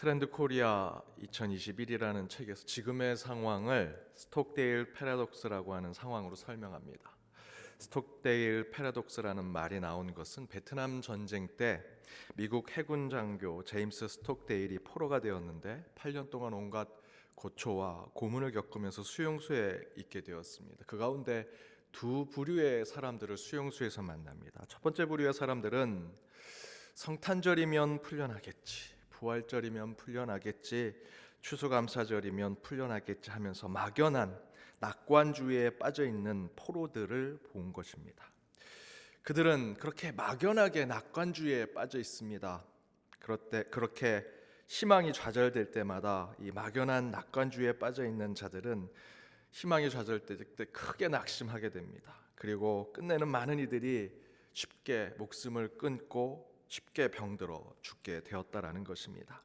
트렌드 코리아 2021이라는 책에서 지금의 상황을 스톡데일 패러독스라고 하는 상황으로 설명합니다. 스톡데일 패러독스라는 말이 나온 것은 베트남 전쟁 때 미국 해군 장교 제임스 스톡데일이 포로가 되었는데 8년 동안 온갖 고초와 고문을 겪으면서 수용소에 있게 되었습니다. 그 가운데 두 부류의 사람들을 수용소에서 만납니다. 첫 번째 부류의 사람들은 성탄절이면 풀려나겠지, 부활절이면 풀려나겠지, 추수감사절이면 풀려나겠지 하면서 막연한 낙관주의에 빠져있는 포로들을 본 것입니다. 그들은 그렇게 막연하게 낙관주의에 빠져 있습니다. 그렇게 희망이 좌절될 때마다 이 막연한 낙관주의에 빠져 있는 자들은 희망이 좌절될 때 크게 낙심하게 됩니다. 그리고 끝내는 많은 이들이 쉽게 목숨을 끊고 쉽게 병들어 죽게 되었다라는 것입니다.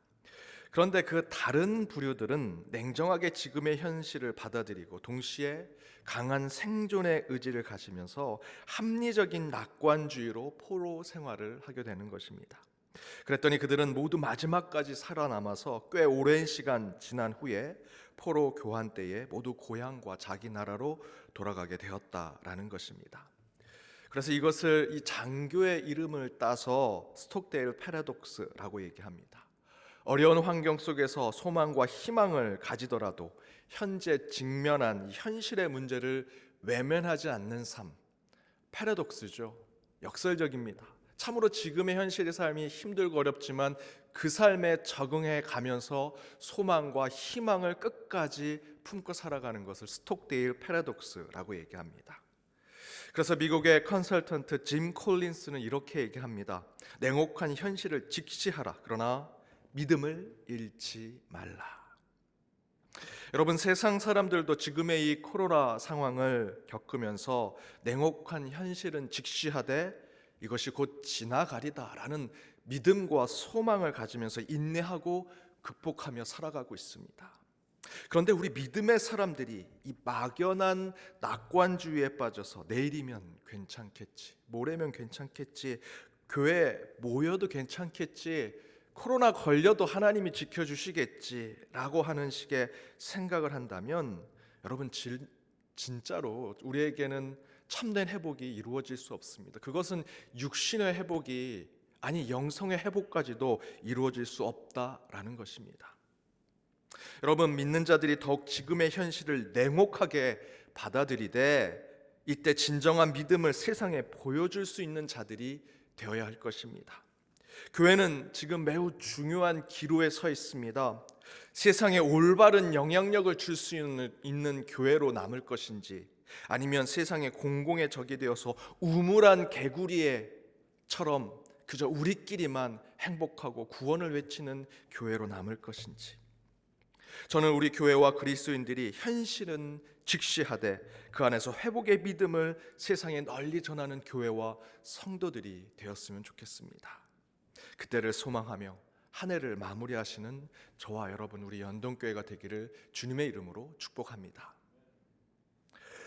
그런데 그 다른 부류들은 냉정하게 지금의 현실을 받아들이고 동시에 강한 생존의 의지를 가지면서 합리적인 낙관주의로 포로 생활을 하게 되는 것입니다. 그랬더니 그들은 모두 마지막까지 살아남아서 꽤 오랜 시간 지난 후에 포로 교환 때에 모두 고향과 자기 나라로 돌아가게 되었다라는 것입니다. 그래서 이것을 이 장교의 이름을 따서 스톡데일 패러독스라고 얘기합니다. 어려운 환경 속에서 소망과 희망을 가지더라도 현재 직면한 현실의 문제를 외면하지 않는 삶, 패러독스죠. 역설적입니다. 참으로 지금의 현실의 삶이 힘들고 어렵지만 그 삶에 적응해 가면서 소망과 희망을 끝까지 품고 살아가는 것을 스톡데일 패러독스라고 얘기합니다. 그래서 미국의 컨설턴트 짐 콜린스는 이렇게 얘기합니다. 냉혹한 현실을 직시하라. 그러나 믿음을 잃지 말라. 여러분, 세상 사람들도 지금의 이 코로나 상황을 겪으면서 냉혹한 현실은 직시하되 이것이 곧 지나가리다라는 믿음과 소망을 가지면서 인내하고 극복하며 살아가고 있습니다. 그런데 우리 믿음의 사람들이 이 막연한 낙관주의에 빠져서 내일이면 괜찮겠지, 모레면 괜찮겠지, 교회 모여도 괜찮겠지, 코로나 걸려도 하나님이 지켜주시겠지라고 하는 식의 생각을 한다면 여러분 진짜로 우리에게는 참된 회복이 이루어질 수 없습니다. 그것은 육신의 회복이 아니 영성의 회복까지도 이루어질 수 없다라는 것입니다. 여러분, 믿는 자들이 더욱 지금의 현실을 냉혹하게 받아들이되 이때 진정한 믿음을 세상에 보여줄 수 있는 자들이 되어야 할 것입니다. 교회는 지금 매우 중요한 기로에 서 있습니다. 세상에 올바른 영향력을 줄 수 있는 교회로 남을 것인지 아니면 세상의 공공의 적이 되어서 우물한 개구리처럼 그저 우리끼리만 행복하고 구원을 외치는 교회로 남을 것인지, 저는 우리 교회와 그리스도인들이 현실은 직시하되 그 안에서 회복의 믿음을 세상에 널리 전하는 교회와 성도들이 되었으면 좋겠습니다. 그때를 소망하며 한 해를 마무리하시는 저와 여러분 우리 연동교회가 되기를 주님의 이름으로 축복합니다.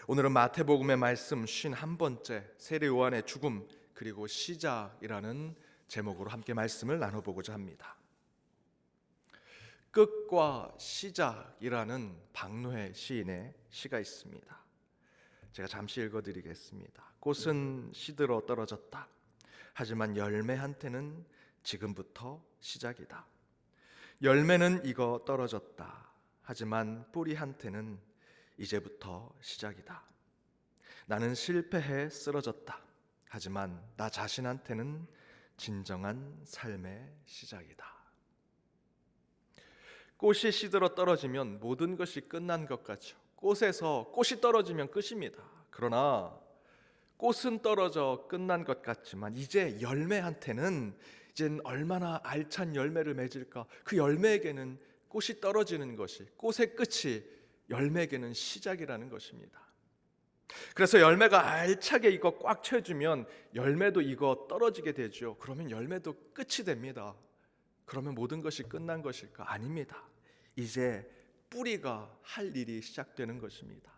오늘은 마태복음의 말씀 51번째 세례 요한의 죽음 그리고 시작이라는 제목으로 함께 말씀을 나눠보고자 합니다. 끝과 시작이라는 박노해 시인의 시가 있습니다. 제가 잠시 읽어드리겠습니다. 꽃은 시들어 떨어졌다. 하지만 열매한테는 지금부터 시작이다. 열매는 익어 떨어졌다. 하지만 뿌리한테는 이제부터 시작이다. 나는 실패해 쓰러졌다. 하지만 나 자신한테는 진정한 삶의 시작이다. 꽃이 시들어 떨어지면 모든 것이 끝난 것 같죠. 꽃에서 꽃이 떨어지면 끝입니다. 그러나 꽃은 떨어져 끝난 것 같지만 이제 열매한테는 이젠 얼마나 알찬 열매를 맺을까. 그 열매에게는 꽃이 떨어지는 것이, 꽃의 끝이 열매에게는 시작이라는 것입니다. 그래서 열매가 알차게 익어 꽉 채워주면 열매도 익어 떨어지게 되죠. 그러면 열매도 끝이 됩니다. 그러면 모든 것이 끝난 것일까? 아닙니다. 이제 뿌리가 할 일이 시작되는 것입니다.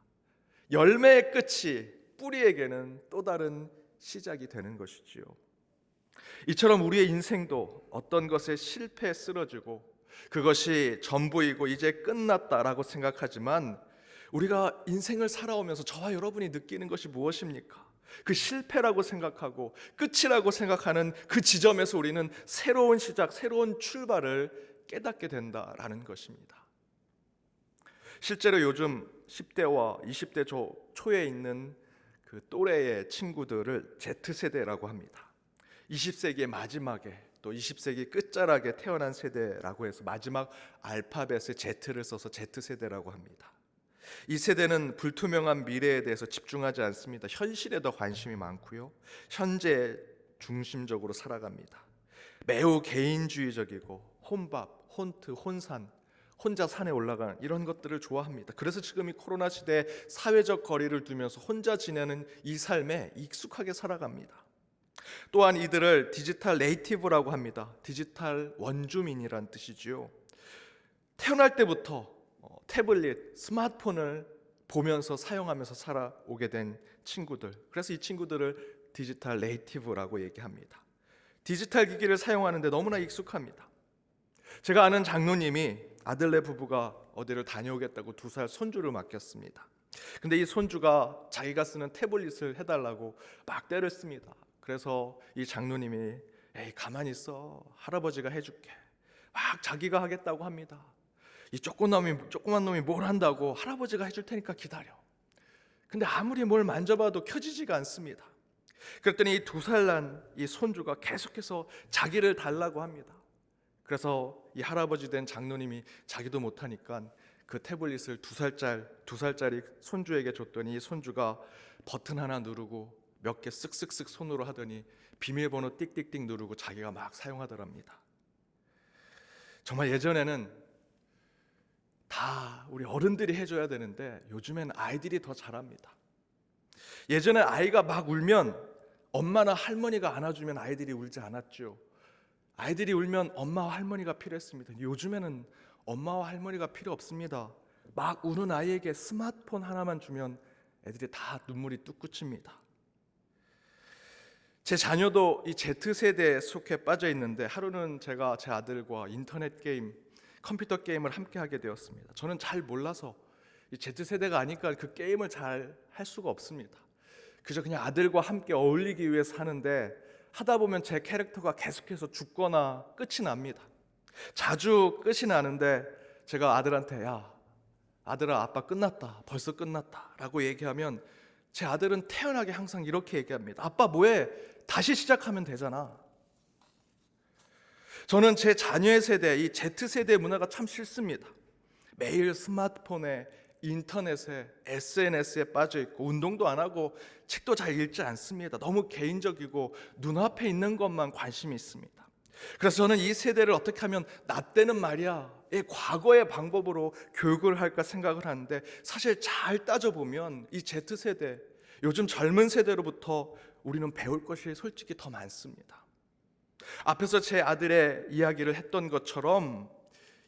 열매의 끝이 뿌리에게는 또 다른 시작이 되는 것이지요. 이처럼 우리의 인생도 어떤 것에 실패에 쓰러지고 그것이 전부이고 이제 끝났다라고 생각하지만 우리가 인생을 살아오면서 저와 여러분이 느끼는 것이 무엇입니까? 그 실패라고 생각하고 끝이라고 생각하는 그 지점에서 우리는 새로운 시작, 새로운 출발을 깨닫게 된다라는 것입니다. 실제로 요즘 10대와 20대 초에 있는 그 또래의 친구들을 Z세대라고 합니다. 20세기의 마지막에 또 20세기 끝자락에 태어난 세대라고 해서 마지막 알파벳의 Z를 써서 Z세대라고 합니다. 이 세대는 불투명한 미래에 대해서 집중하지 않습니다. 현실에 더 관심이 많고요. 현재 중심적으로 살아갑니다. 매우 개인주의적이고 혼밥, 혼트, 혼산, 혼자 산에 올라가는 이런 것들을 좋아합니다. 그래서 지금 이 코로나 시대에 사회적 거리를 두면서 혼자 지내는 이 삶에 익숙하게 살아갑니다. 또한 이들을 디지털 네이티브라고 합니다. 디지털 원주민이란 뜻이지요. 태어날 때부터 태블릿, 스마트폰을 보면서 사용하면서 살아오게 된 친구들, 그래서 이 친구들을 디지털 네이티브라고 얘기합니다. 디지털 기기를 사용하는데 너무나 익숙합니다. 제가 아는 장로님이 아들네 부부가 어디를 다녀오겠다고 2살 손주를 맡겼습니다. 근데 이 손주가 자기가 쓰는 태블릿을 해달라고 막 때를 씁니다. 그래서 이 장로님이 에이 가만히 있어, 할아버지가 해줄게, 막 자기가 하겠다고 합니다. 이 조그만 놈이 뭘 한다고, 할아버지가 해줄 테니까 기다려. 근데 아무리 뭘 만져봐도 켜지지가 않습니다. 그랬더니 이 2살 난 이 손주가 계속해서 자기를 달라고 합니다. 그래서 이 할아버지 된 장로님이 자기도 못하니까 그 태블릿을 2살짜리 손주에게 줬더니 이 손주가 버튼 하나 누르고 몇 개 쓱쓱쓱 손으로 하더니 비밀번호 띡띡띡 누르고 자기가 막 사용하더랍니다. 정말 예전에는 다 우리 어른들이 해줘야 되는데 요즘엔 아이들이 더 잘합니다. 예전에 아이가 막 울면 엄마나 할머니가 안아주면 아이들이 울지 않았죠. 아이들이 울면 엄마와 할머니가 필요했습니다. 요즘에는 엄마와 할머니가 필요 없습니다. 막 우는 아이에게 스마트폰 하나만 주면 애들이 다 눈물이 뚝 그칩니다. 제 자녀도 이 Z세대에 속해 빠져 있는데 하루는 제가 제 아들과 인터넷 게임, 컴퓨터 게임을 함께 하게 되었습니다. 저는 잘 몰라서 이 Z세대가 아니까 그 게임을 잘 할 수가 없습니다. 그저 그냥 아들과 함께 어울리기 위해서 하는데 하다 보면 제 캐릭터가 계속해서 죽거나 끝이 납니다. 자주 끝이 나는데 제가 아들한테 야 아들아 아빠 끝났다, 벌써 끝났다 라고 얘기하면 제 아들은 태연하게 항상 이렇게 얘기합니다. 아빠 뭐해? 다시 시작하면 되잖아. 저는 제 자녀의 세대, 이 Z세대 문화가 참 싫습니다. 매일 스마트폰에, 인터넷에, SNS에 빠져 있고 운동도 안 하고 책도 잘 읽지 않습니다. 너무 개인적이고 눈앞에 있는 것만 관심이 있습니다. 그래서 저는 이 세대를 어떻게 하면 나 때는 말이야 의 과거의 방법으로 교육을 할까 생각을 하는데 사실 잘 따져보면 이 Z세대, 요즘 젊은 세대로부터 우리는 배울 것이 솔직히 더 많습니다. 앞에서 제 아들의 이야기를 했던 것처럼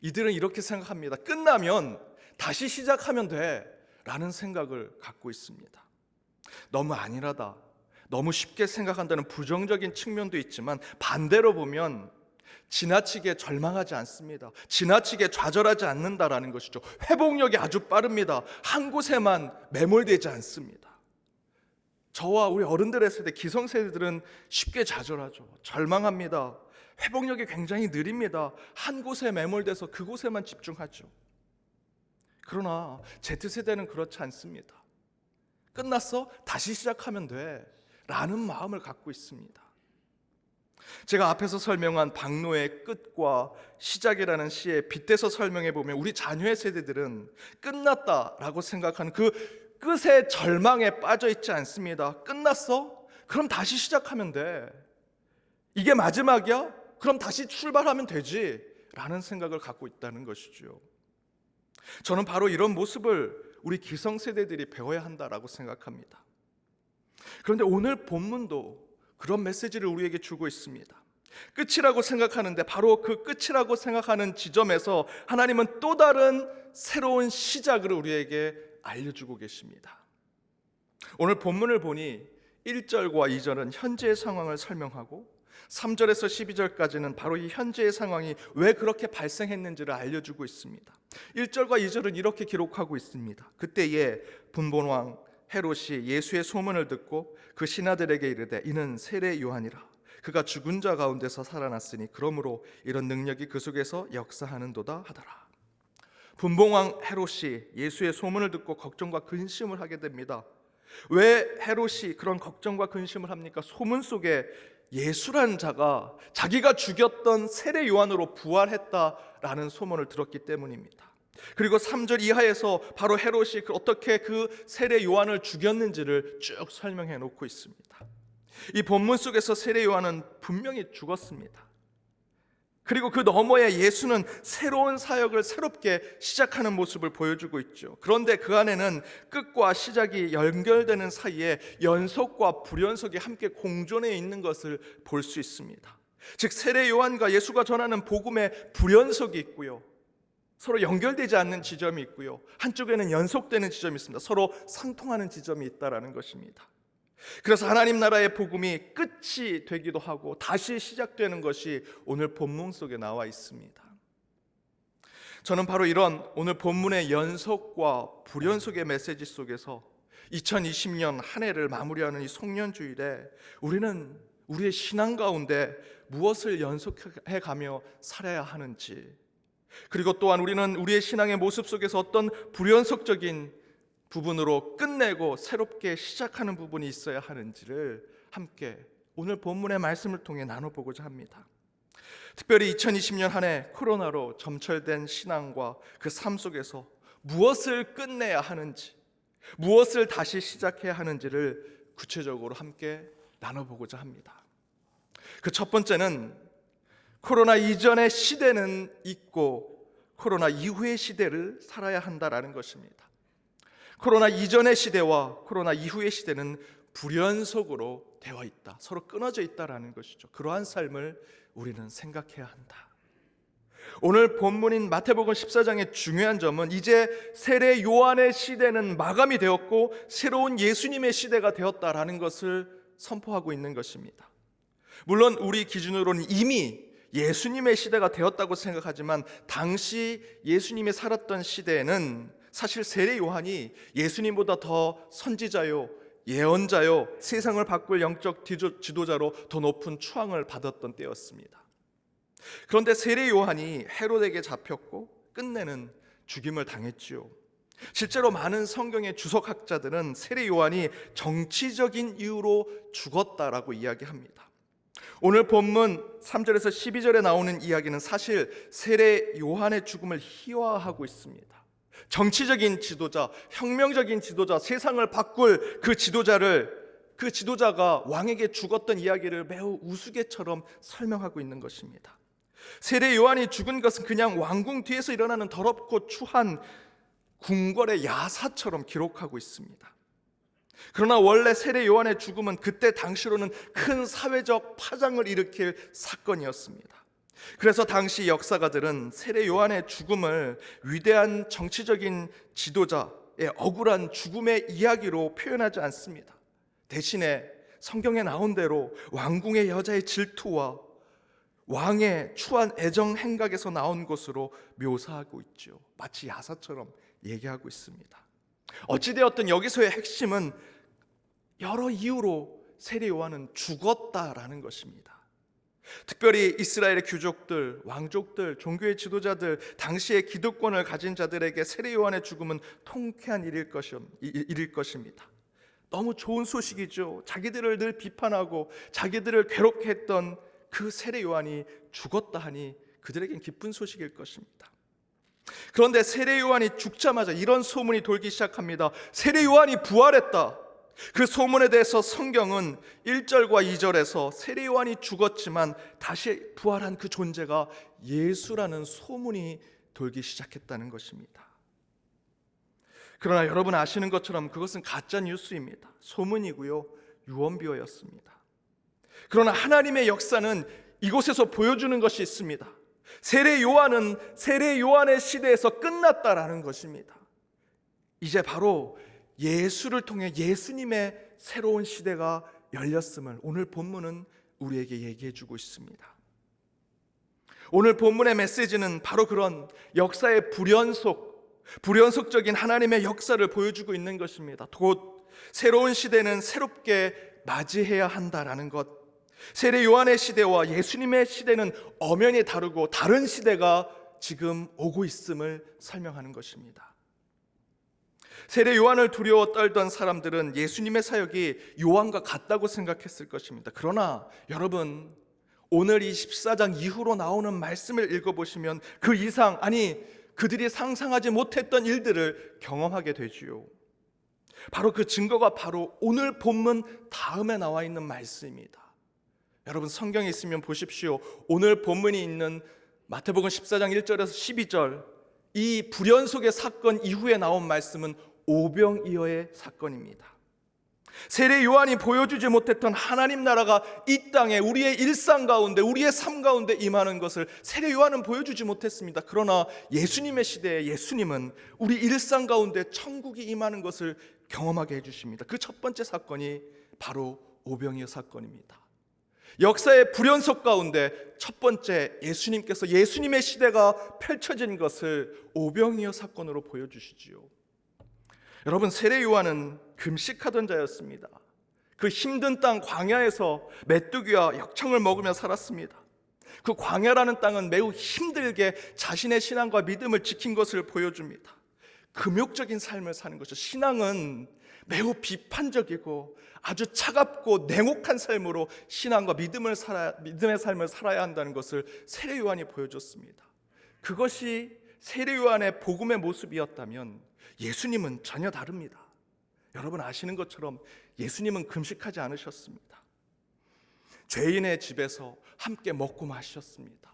이들은 이렇게 생각합니다. 끝나면 다시 시작하면 돼 라는 생각을 갖고 있습니다. 너무 안일하다, 너무 쉽게 생각한다는 부정적인 측면도 있지만 반대로 보면 지나치게 절망하지 않습니다. 지나치게 좌절하지 않는다라는 것이죠. 회복력이 아주 빠릅니다. 한 곳에만 매몰되지 않습니다. 저와 우리 어른들의 세대, 기성세대들은 쉽게 좌절하죠. 절망합니다. 회복력이 굉장히 느립니다. 한 곳에 매몰돼서 그곳에만 집중하죠. 그러나 Z세대는 그렇지 않습니다. 끝났어? 다시 시작하면 돼 라는 마음을 갖고 있습니다. 제가 앞에서 설명한 박노의 끝과 시작이라는 시에 빗대서 설명해 보면 우리 자녀의 세대들은 끝났다라고 생각하는 그 끝의 절망에 빠져 있지 않습니다. 끝났어? 그럼 다시 시작하면 돼. 이게 마지막이야? 그럼 다시 출발하면 되지 라는 생각을 갖고 있다는 것이죠. 저는 바로 이런 모습을 우리 기성세대들이 배워야 한다라고 생각합니다. 그런데 오늘 본문도 그런 메시지를 우리에게 주고 있습니다. 끝이라고 생각하는데 바로 그 끝이라고 생각하는 지점에서 하나님은 또 다른 새로운 시작을 우리에게 알려주고 계십니다. 오늘 본문을 보니 1절과 2절은 현재의 상황을 설명하고 3절에서 12절까지는 바로 이 현재의 상황이 왜 그렇게 발생했는지를 알려주고 있습니다. 1절과 2절은 이렇게 기록하고 있습니다. 그때에 분본왕 헤롯이 예수의 소문을 듣고 그 신하들에게 이르되 이는 세례 요한이라. 그가 죽은 자 가운데서 살아났으니 그러므로 이런 능력이 그 속에서 역사하는도다 하더라. 분봉왕 헤롯이 예수의 소문을 듣고 걱정과 근심을 하게 됩니다. 왜 헤롯이 그런 걱정과 근심을 합니까? 소문 속에 예수란 자가 자기가 죽였던 세례 요한으로 부활했다라는 소문을 들었기 때문입니다. 그리고 3절 이하에서 바로 헤롯이 어떻게 그 세례 요한을 죽였는지를 쭉 설명해 놓고 있습니다. 이 본문 속에서 세례 요한은 분명히 죽었습니다. 그리고 그 너머에 예수는 새로운 사역을 새롭게 시작하는 모습을 보여주고 있죠. 그런데 그 안에는 끝과 시작이 연결되는 사이에 연속과 불연속이 함께 공존해 있는 것을 볼 수 있습니다. 즉 세례 요한과 예수가 전하는 복음에 불연속이 있고요, 서로 연결되지 않는 지점이 있고요, 한쪽에는 연속되는 지점이 있습니다. 서로 상통하는 지점이 있다라는 것입니다. 그래서 하나님 나라의 복음이 끝이 되기도 하고 다시 시작되는 것이 오늘 본문 속에 나와 있습니다. 저는 바로 이런 오늘 본문의 연속과 불연속의 메시지 속에서 2020년 한 해를 마무리하는 이 송년주일에 우리는 우리의 신앙 가운데 무엇을 연속해 가며 살아야 하는지, 그리고 또한 우리는 우리의 신앙의 모습 속에서 어떤 불연속적인 부분으로 끝내고 새롭게 시작하는 부분이 있어야 하는지를 함께 오늘 본문의 말씀을 통해 나눠보고자 합니다. 특별히 2020년 한 해 코로나로 점철된 신앙과 그 삶 속에서 무엇을 끝내야 하는지, 무엇을 다시 시작해야 하는지를 구체적으로 함께 나눠보고자 합니다. 그 첫 번째는 코로나 이전의 시대는 있고 코로나 이후의 시대를 살아야 한다라는 것입니다. 코로나 이전의 시대와 코로나 이후의 시대는 불연속으로 되어 있다, 서로 끊어져 있다라는 것이죠. 그러한 삶을 우리는 생각해야 한다. 오늘 본문인 마태복음 14장의 중요한 점은 이제 세례 요한의 시대는 마감이 되었고 새로운 예수님의 시대가 되었다라는 것을 선포하고 있는 것입니다. 물론 우리 기준으로는 이미 예수님의 시대가 되었다고 생각하지만 당시 예수님이 살았던 시대에는 사실 세례 요한이 예수님보다 더 선지자요, 예언자요, 세상을 바꿀 영적 지도자로 더 높은 추앙을 받았던 때였습니다. 그런데 세례 요한이 헤롯에게 잡혔고 끝내는 죽임을 당했지요. 실제로 많은 성경의 주석학자들은 세례 요한이 정치적인 이유로 죽었다라고 이야기합니다. 오늘 본문 3절에서 12절에 나오는 이야기는 사실 세례 요한의 죽음을 희화화하고 있습니다. 정치적인 지도자, 혁명적인 지도자, 세상을 바꿀 그 지도자가 왕에게 죽었던 이야기를 매우 우스개처럼 설명하고 있는 것입니다. 세례 요한이 죽은 것은 그냥 왕궁 뒤에서 일어나는 더럽고 추한 궁궐의 야사처럼 기록하고 있습니다. 그러나 원래 세례 요한의 죽음은 그때 당시로는 큰 사회적 파장을 일으킬 사건이었습니다. 그래서 당시 역사가들은 세례 요한의 죽음을 위대한 정치적인 지도자의 억울한 죽음의 이야기로 표현하지 않습니다. 대신에 성경에 나온 대로 왕궁의 여자의 질투와 왕의 추한 애정 행각에서 나온 것으로 묘사하고 있죠. 마치 야사처럼 얘기하고 있습니다. 어찌되었든 여기서의 핵심은 여러 이유로 세례 요한은 죽었다라는 것입니다. 특별히 이스라엘의 귀족들, 왕족들, 종교의 지도자들, 당시의 기득권을 가진 자들에게 세례 요한의 죽음은 통쾌한 일일 것입니다. 너무 좋은 소식이죠. 자기들을 늘 비판하고 자기들을 괴롭게 했던 그 세례 요한이 죽었다 하니 그들에겐 기쁜 소식일 것입니다. 그런데 세례 요한이 죽자마자 이런 소문이 돌기 시작합니다. 세례 요한이 부활했다. 그 소문에 대해서 성경은 1절과 2절에서 세례 요한이 죽었지만 다시 부활한 그 존재가 예수라는 소문이 돌기 시작했다는 것입니다. 그러나 여러분 아시는 것처럼 그것은 가짜 뉴스입니다. 소문이고요, 유언비어였습니다. 그러나 하나님의 역사는 이곳에서 보여주는 것이 있습니다. 세례 요한은 세례 요한의 시대에서 끝났다라는 것입니다. 이제 바로 예수를 통해 예수님의 새로운 시대가 열렸음을 오늘 본문은 우리에게 얘기해 주고 있습니다. 오늘 본문의 메시지는 바로 그런 역사의 불연속적인 하나님의 역사를 보여주고 있는 것입니다. 곧 새로운 시대는 새롭게 맞이해야 한다라는 것, 세례 요한의 시대와 예수님의 시대는 엄연히 다르고 다른 시대가 지금 오고 있음을 설명하는 것입니다. 세례 요한을 두려워 떨던 사람들은 예수님의 사역이 요한과 같다고 생각했을 것입니다. 그러나 여러분, 오늘 이 14장 이후로 나오는 말씀을 읽어보시면 그 이상, 아니 그들이 상상하지 못했던 일들을 경험하게 되지요. 바로 그 증거가 바로 오늘 본문 다음에 나와 있는 말씀입니다. 여러분, 성경에 있으면 보십시오. 오늘 본문이 있는 마태복음 14장 1절에서 12절, 이 불연속의 사건 이후에 나온 말씀은 오병이어의 사건입니다. 세례 요한이 보여주지 못했던 하나님 나라가 이 땅에 우리의 일상 가운데, 우리의 삶 가운데 임하는 것을 세례 요한은 보여주지 못했습니다. 그러나 예수님의 시대에 예수님은 우리 일상 가운데 천국이 임하는 것을 경험하게 해주십니다. 그 첫 번째 사건이 바로 오병이어 사건입니다. 역사의 불연속 가운데 첫 번째, 예수님의 시대가 펼쳐진 것을 오병이어 사건으로 보여주시지요. 여러분, 세례 요한은 금식하던 자였습니다. 그 힘든 땅 광야에서 메뚜기와 역청을 먹으며 살았습니다. 그 광야라는 땅은 매우 힘들게 자신의 신앙과 믿음을 지킨 것을 보여줍니다. 금욕적인 삶을 사는 것이죠. 신앙은 매우 비판적이고 아주 차갑고 냉혹한 삶으로 신앙과 믿음의 삶을 살아야 한다는 것을 세례 요한이 보여줬습니다. 그것이 세례 요한의 복음의 모습이었다면 예수님은 전혀 다릅니다. 여러분 아시는 것처럼 예수님은 금식하지 않으셨습니다. 죄인의 집에서 함께 먹고 마셨습니다.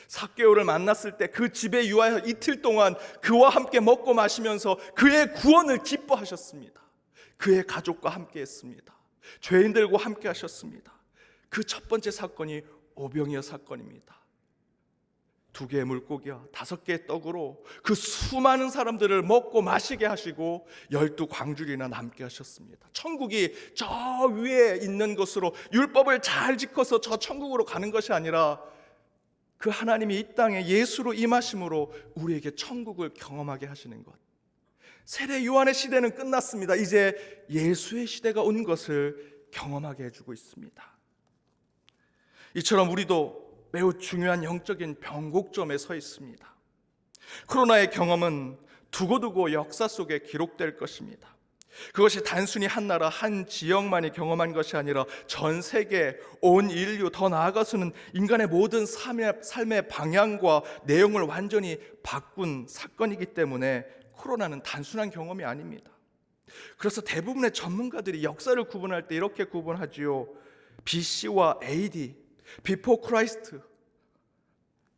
삭개오를 만났을 때 그 집에 유하여 이틀 동안 그와 함께 먹고 마시면서 그의 구원을 기뻐하셨습니다. 그의 가족과 함께 했습니다. 죄인들과 함께 하셨습니다. 그 첫 번째 사건이 오병이어 사건입니다. 2개의 물고기와 5개의 떡으로 그 수많은 사람들을 먹고 마시게 하시고 12광주리나 남게 하셨습니다. 천국이 저 위에 있는 것으로 율법을 잘 지켜서 저 천국으로 가는 것이 아니라 그 하나님이 이 땅에 예수로 임하심으로 우리에게 천국을 경험하게 하시는 것. 세례 요한의 시대는 끝났습니다. 이제 예수의 시대가 온 것을 경험하게 해주고 있습니다. 이처럼 우리도 매우 중요한 영적인 변곡점에 서 있습니다. 코로나의 경험은 두고두고 역사 속에 기록될 것입니다. 그것이 단순히 한 나라, 한 지역만이 경험한 것이 아니라 전 세계, 온 인류, 더 나아가서는 인간의 모든 삶의 방향과 내용을 완전히 바꾼 사건이기 때문에 코로나는 단순한 경험이 아닙니다. 그래서 대부분의 전문가들이 역사를 구분할 때 이렇게 구분하지요. BC와 AD, Before Christ,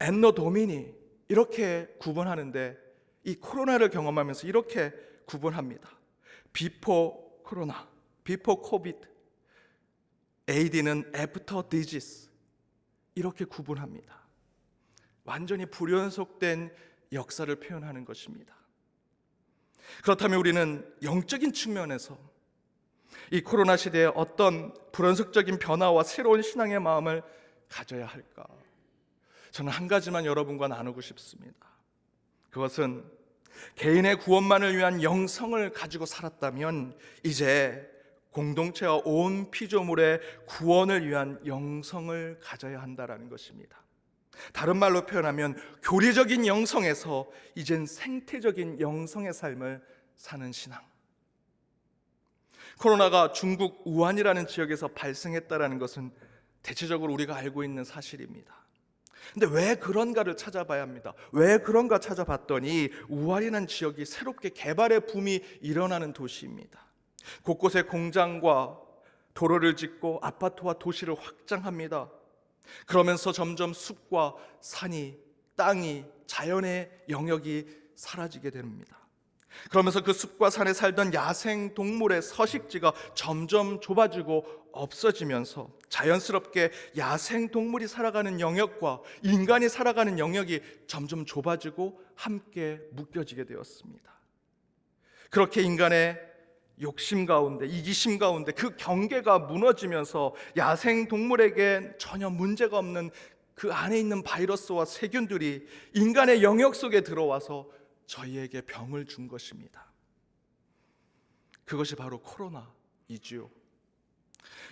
Anno Domini 이렇게 구분하는데 이 코로나를 경험하면서 이렇게 구분합니다. Before Corona, Before COVID, AD는 After Disease 이렇게 구분합니다. 완전히 불연속된 역사를 표현하는 것입니다. 그렇다면 우리는 영적인 측면에서 이 코로나 시대에 어떤 불연속적인 변화와 새로운 신앙의 마음을 가져야 할까? 저는 한 가지만 여러분과 나누고 싶습니다. 그것은 개인의 구원만을 위한 영성을 가지고 살았다면 이제 공동체와 온 피조물의 구원을 위한 영성을 가져야 한다는 것입니다. 다른 말로 표현하면 교리적인 영성에서 이젠 생태적인 영성의 삶을 사는 신앙. 코로나가 중국 우한이라는 지역에서 발생했다는 것은 대체적으로 우리가 알고 있는 사실입니다. 근데 왜 그런가를 찾아봐야 합니다. 왜 그런가 찾아봤더니 우한이라는 지역이 새롭게 개발의 붐이 일어나는 도시입니다. 곳곳에 공장과 도로를 짓고 아파트와 도시를 확장합니다. 그러면서 점점 숲과 산이, 땅이, 자연의 영역이 사라지게 됩니다. 그러면서 그 숲과 산에 살던 야생 동물의 서식지가 점점 좁아지고 없어지면서 자연스럽게 야생 동물이 살아가는 영역과 인간이 살아가는 영역이 점점 좁아지고 함께 묶여지게 되었습니다. 그렇게 인간의 욕심 가운데, 이기심 가운데 그 경계가 무너지면서 야생 동물에게 전혀 문제가 없는 그 안에 있는 바이러스와 세균들이 인간의 영역 속에 들어와서 저희에게 병을 준 것입니다. 그것이 바로 코로나이지요.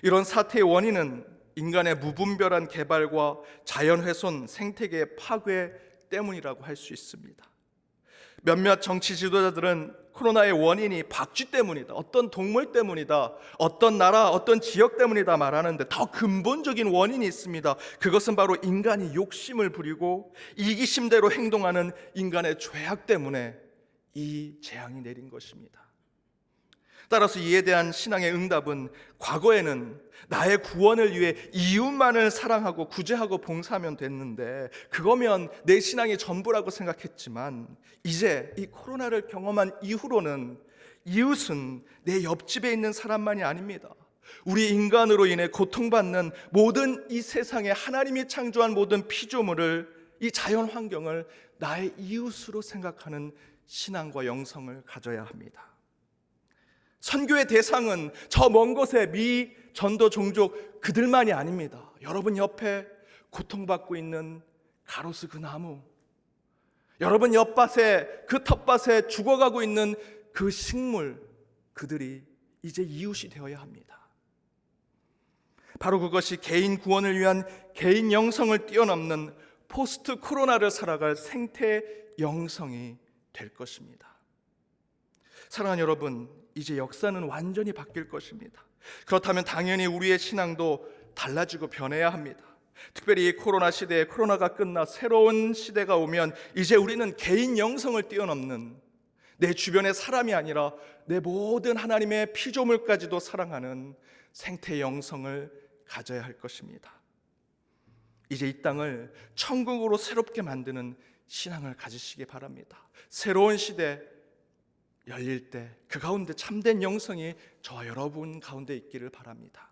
이런 사태의 원인은 인간의 무분별한 개발과 자연훼손, 생태계의 파괴 때문이라고 할 수 있습니다. 몇몇 정치 지도자들은 코로나의 원인이 박쥐 때문이다, 어떤 동물 때문이다, 어떤 나라, 어떤 지역 때문이다 말하는데 더 근본적인 원인이 있습니다. 그것은 바로 인간이 욕심을 부리고 이기심대로 행동하는 인간의 죄악 때문에 이 재앙이 내린 것입니다. 따라서 이에 대한 신앙의 응답은 과거에는 나의 구원을 위해 이웃만을 사랑하고 구제하고 봉사하면 됐는데 그거면 내 신앙이 전부라고 생각했지만 이제 이 코로나를 경험한 이후로는 이웃은 내 옆집에 있는 사람만이 아닙니다. 우리 인간으로 인해 고통받는 모든 이 세상에 하나님이 창조한 모든 피조물을, 이 자연 환경을 나의 이웃으로 생각하는 신앙과 영성을 가져야 합니다. 선교의 대상은 저 먼 곳의 미, 전도, 종족 그들만이 아닙니다. 여러분 옆에 고통받고 있는 가로수 그 나무, 여러분 옆밭에 그 텃밭에 죽어가고 있는 그 식물, 그들이 이제 이웃이 되어야 합니다. 바로 그것이 개인 구원을 위한 개인 영성을 뛰어넘는 포스트 코로나를 살아갈 생태 영성이 될 것입니다. 사랑하는 여러분, 이제 역사는 완전히 바뀔 것입니다. 그렇다면 당연히 우리의 신앙도 달라지고 변해야 합니다. 특별히 이 코로나 시대에 코로나가 끝나 새로운 시대가 오면 이제 우리는 개인 영성을 뛰어넘는, 내 주변의 사람이 아니라 내 모든 하나님의 피조물까지도 사랑하는 생태 영성을 가져야 할 것입니다. 이제 이 땅을 천국으로 새롭게 만드는 신앙을 가지시기 바랍니다. 새로운 시대 열릴 때 그 가운데 참된 영성이 저와 여러분 가운데 있기를 바랍니다.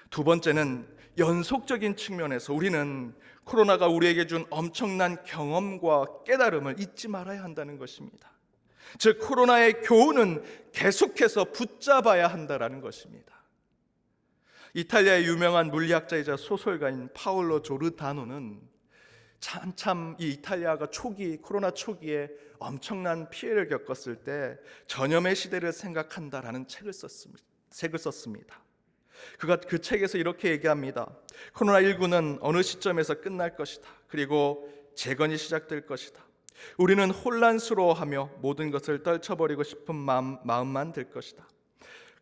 두 번째는 연속적인 측면에서 우리는 코로나가 우리에게 준 엄청난 경험과 깨달음을 잊지 말아야 한다는 것입니다. 즉 코로나의 교훈은 계속해서 붙잡아야 한다는 것입니다. 이탈리아의 유명한 물리학자이자 소설가인 파올로 조르다노는 한참 이 이탈리아가 코로나 초기에 엄청난 피해를 겪었을 때 전염의 시대를 생각한다라는 책을 썼습니다. 그가 그 책에서 이렇게 얘기합니다. 코로나19는 어느 시점에서 끝날 것이다. 그리고 재건이 시작될 것이다. 우리는 혼란스러워하며 모든 것을 떨쳐버리고 싶은 마음만 들 것이다.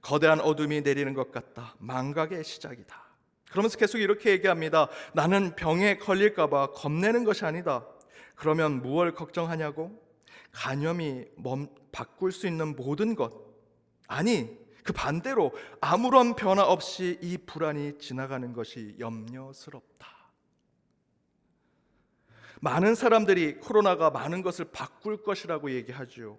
거대한 어둠이 내리는 것 같다. 망각의 시작이다. 그러면서 계속 이렇게 얘기합니다. 나는 병에 걸릴까 봐 겁내는 것이 아니다. 그러면 무엇을 걱정하냐고? 간염이 바꿀 수 있는 모든 것, 아니 그 반대로 아무런 변화 없이 이 불안이 지나가는 것이 염려스럽다. 많은 사람들이 코로나가 많은 것을 바꿀 것이라고 얘기하죠.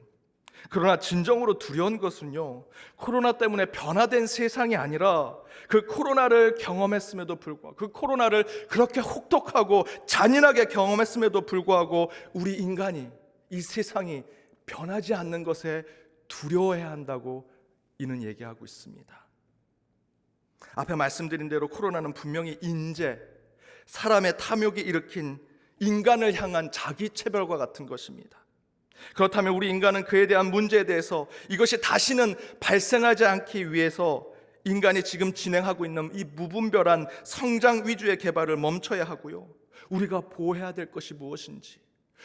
그러나 진정으로 두려운 것은요, 코로나 때문에 변화된 세상이 아니라 그 코로나를 경험했음에도 불구하고, 그 코로나를 그렇게 혹독하고 잔인하게 경험했음에도 불구하고 우리 인간이, 이 세상이 변하지 않는 것에 두려워해야 한다고 이는 얘기하고 있습니다. 앞에 말씀드린 대로 코로나는 분명히 사람의 탐욕이 일으킨 인간을 향한 자기체벌과 같은 것입니다. 그렇다면 우리 인간은 그에 대한 문제에 대해서 이것이 다시는 발생하지 않기 위해서 인간이 지금 진행하고 있는 이 무분별한 성장 위주의 개발을 멈춰야 하고요, 우리가 보호해야 될 것이 무엇인지,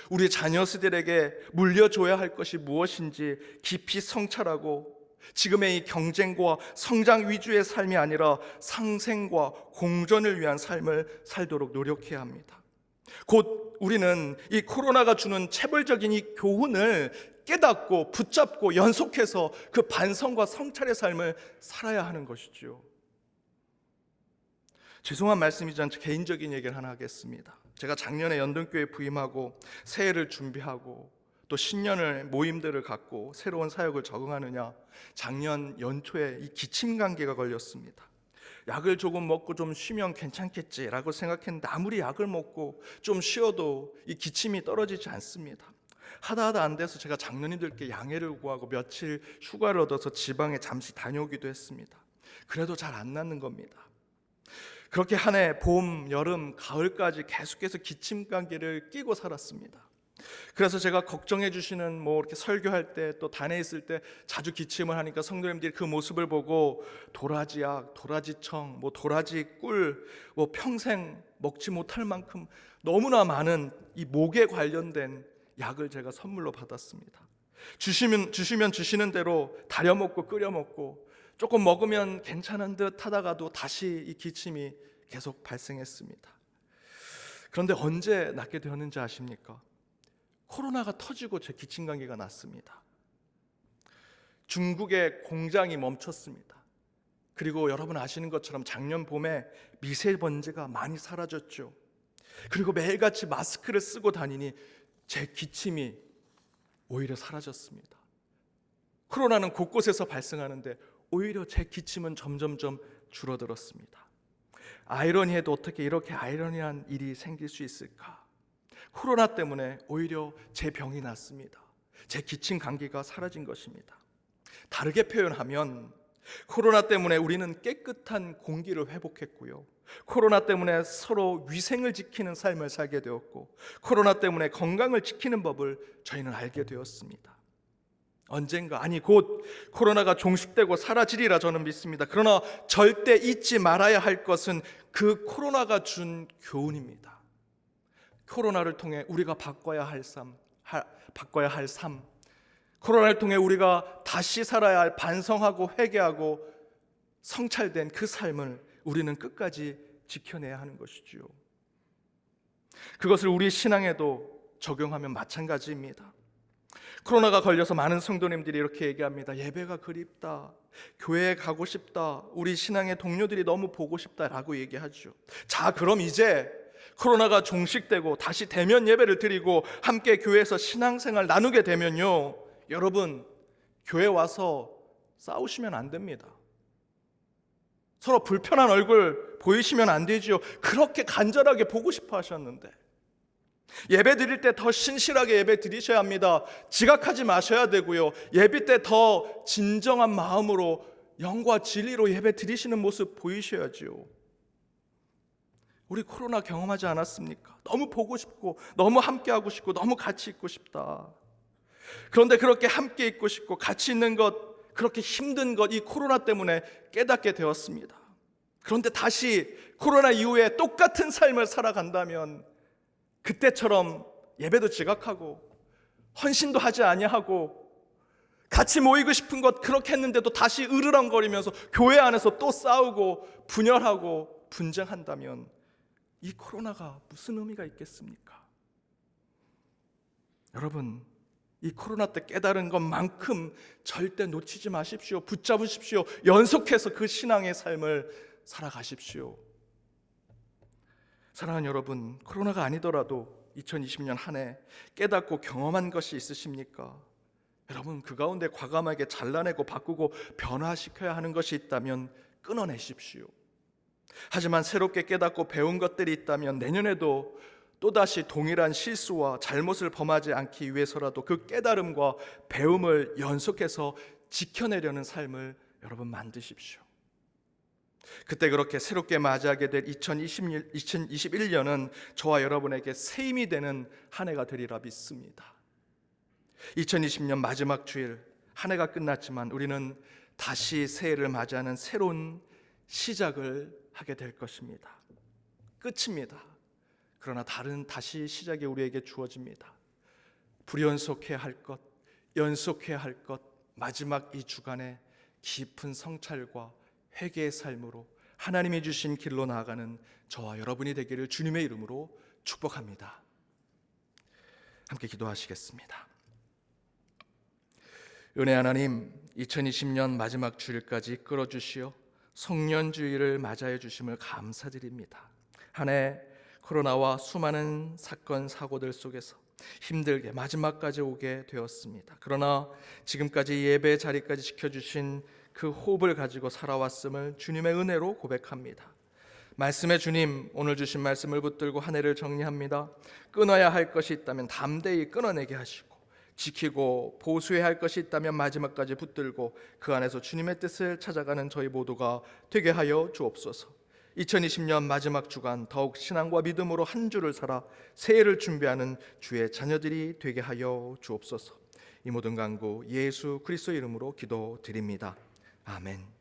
우리 자녀들에게 물려줘야 할 것이 무엇인지 깊이 성찰하고 지금의 이 경쟁과 성장 위주의 삶이 아니라 상생과 공존을 위한 삶을 살도록 노력해야 합니다. 곧 우리는 이 코로나가 주는 체벌적인 이 교훈을 깨닫고 붙잡고 연속해서 그 반성과 성찰의 삶을 살아야 하는 것이죠. 죄송한 말씀이지만 개인적인 얘기를 하나 하겠습니다. 제가 작년에 연동교회 부임하고 새해를 준비하고 또 신년을 모임들을 갖고 새로운 사역을 적응하느냐, 작년 연초에 이 기침 감기가 걸렸습니다. 약을 조금 먹고 좀 쉬면 괜찮겠지라고 생각했는데 아무리 약을 먹고 좀 쉬어도 이 기침이 떨어지지 않습니다. 하다 안 돼서 제가 장로님들께 양해를 구하고 며칠 휴가를 얻어서 지방에 잠시 다녀오기도 했습니다. 그래도 잘 안 낫는 겁니다. 그렇게 한 해 봄, 여름, 가을까지 계속해서 기침 감기를 끼고 살았습니다. 그래서 제가 걱정해 주시는 이렇게 설교할 때 또 단에 있을 때 자주 기침을 하니까 성도님들이 그 모습을 보고 도라지약, 도라지청, 도라지 꿀, 평생 먹지 못할 만큼 너무나 많은 이 목에 관련된 약을 제가 선물로 받았습니다. 주시면 주시는 대로 다려 먹고 끓여 먹고 조금 먹으면 괜찮은 듯 하다가도 다시 이 기침이 계속 발생했습니다. 그런데 언제 낫게 되었는지 아십니까? 코로나가 터지고 제 기침 감기가 났습니다. 중국의 공장이 멈췄습니다. 그리고 여러분 아시는 것처럼 작년 봄에 미세먼지가 많이 사라졌죠. 그리고 매일같이 마스크를 쓰고 다니니 제 기침이 오히려 사라졌습니다. 코로나는 곳곳에서 발생하는데 오히려 제 기침은 점점점 줄어들었습니다. 아이러니해도 어떻게 이렇게 아이러니한 일이 생길 수 있을까? 코로나 때문에 오히려 제 병이 낫습니다. 제 기침 감기가 사라진 것입니다. 다르게 표현하면 코로나 때문에 우리는 깨끗한 공기를 회복했고요. 코로나 때문에 서로 위생을 지키는 삶을 살게 되었고, 코로나 때문에 건강을 지키는 법을 저희는 알게 되었습니다. 언젠가, 아니 곧 코로나가 종식되고 사라지리라 저는 믿습니다. 그러나 절대 잊지 말아야 할 것은 그 코로나가 준 교훈입니다. 코로나를 통해 우리가 바꿔야 할 삶, 코로나를 통해 우리가 다시 살아야 할 반성하고 회개하고 성찰된 그 삶을 우리는 끝까지 지켜내야 하는 것이지요. 그것을 우리 신앙에도 적용하면 마찬가지입니다. 코로나가 걸려서 많은 성도님들이 이렇게 얘기합니다. 예배가 그립다, 교회에 가고 싶다, 우리 신앙의 동료들이 너무 보고 싶다라고 얘기하죠. 자, 그럼 이제 코로나가 종식되고 다시 대면 예배를 드리고 함께 교회에서 신앙생활 나누게 되면요, 여러분 교회 와서 싸우시면 안 됩니다. 서로 불편한 얼굴 보이시면 안 되지요. 그렇게 간절하게 보고 싶어 하셨는데 예배 드릴 때 더 신실하게 예배 드리셔야 합니다. 지각하지 마셔야 되고요. 예배 때 더 진정한 마음으로 영과 진리로 예배 드리시는 모습 보이셔야지요. 우리 코로나 경험하지 않았습니까? 너무 보고 싶고 너무 함께 하고 싶고 너무 같이 있고 싶다. 그런데 그렇게 함께 있고 싶고 같이 있는 것, 그렇게 힘든 것, 이 코로나 때문에 깨닫게 되었습니다. 그런데 다시 코로나 이후에 똑같은 삶을 살아간다면 그때처럼 예배도 지각하고 헌신도 하지 아니하고 같이 모이고 싶은 것 그렇게 했는데도 다시 으르렁거리면서 교회 안에서 또 싸우고 분열하고 분쟁한다면 이 코로나가 무슨 의미가 있겠습니까? 여러분, 이 코로나 때 깨달은 것만큼 절대 놓치지 마십시오. 붙잡으십시오. 연속해서 그 신앙의 삶을 살아가십시오. 사랑하는 여러분, 코로나가 아니더라도 2020년 한 해 깨닫고 경험한 것이 있으십니까? 여러분, 그 가운데 과감하게 잘라내고 바꾸고 변화시켜야 하는 것이 있다면 끊어내십시오. 하지만 새롭게 깨닫고 배운 것들이 있다면 내년에도 또다시 동일한 실수와 잘못을 범하지 않기 위해서라도 그 깨달음과 배움을 연속해서 지켜내려는 삶을 여러분 만드십시오. 그때 그렇게 새롭게 맞이하게 될 2021년은 저와 여러분에게 새 힘이 되는 한 해가 되리라 믿습니다. 2020년 마지막 주일, 한 해가 끝났지만 우리는 다시 새해를 맞이하는 새로운 시작을 하게 될 것입니다. 끝입니다. 그러나 다시 시작이 우리에게 주어집니다. 불연속해야 할 것, 연속해야 할 것, 마지막 이 주간에 깊은 성찰과 회개의 삶으로 하나님이 주신 길로 나아가는 저와 여러분이 되기를 주님의 이름으로 축복합니다. 함께 기도하시겠습니다. 은혜 하나님, 2020년 마지막 주일까지 이끌어주시어 성년주의를 맞이해 주심을 감사드립니다. 한 해 코로나와 수많은 사건 사고들 속에서 힘들게 마지막까지 오게 되었습니다. 그러나 지금까지 예배 자리까지 지켜주신 그 호흡을 가지고 살아왔음을 주님의 은혜로 고백합니다. 말씀의 주님, 오늘 주신 말씀을 붙들고 한 해를 정리합니다. 끊어야 할 것이 있다면 담대히 끊어내게 하시고 지키고 보수해야 할 것이 있다면 마지막까지 붙들고 그 안에서 주님의 뜻을 찾아가는 저희 모두가 되게 하여 주옵소서. 2020년 마지막 주간 더욱 신앙과 믿음으로 한 주를 살아 새해를 준비하는 주의 자녀들이 되게 하여 주옵소서. 이 모든 간구 예수 그리스도 이름으로 기도드립니다. 아멘.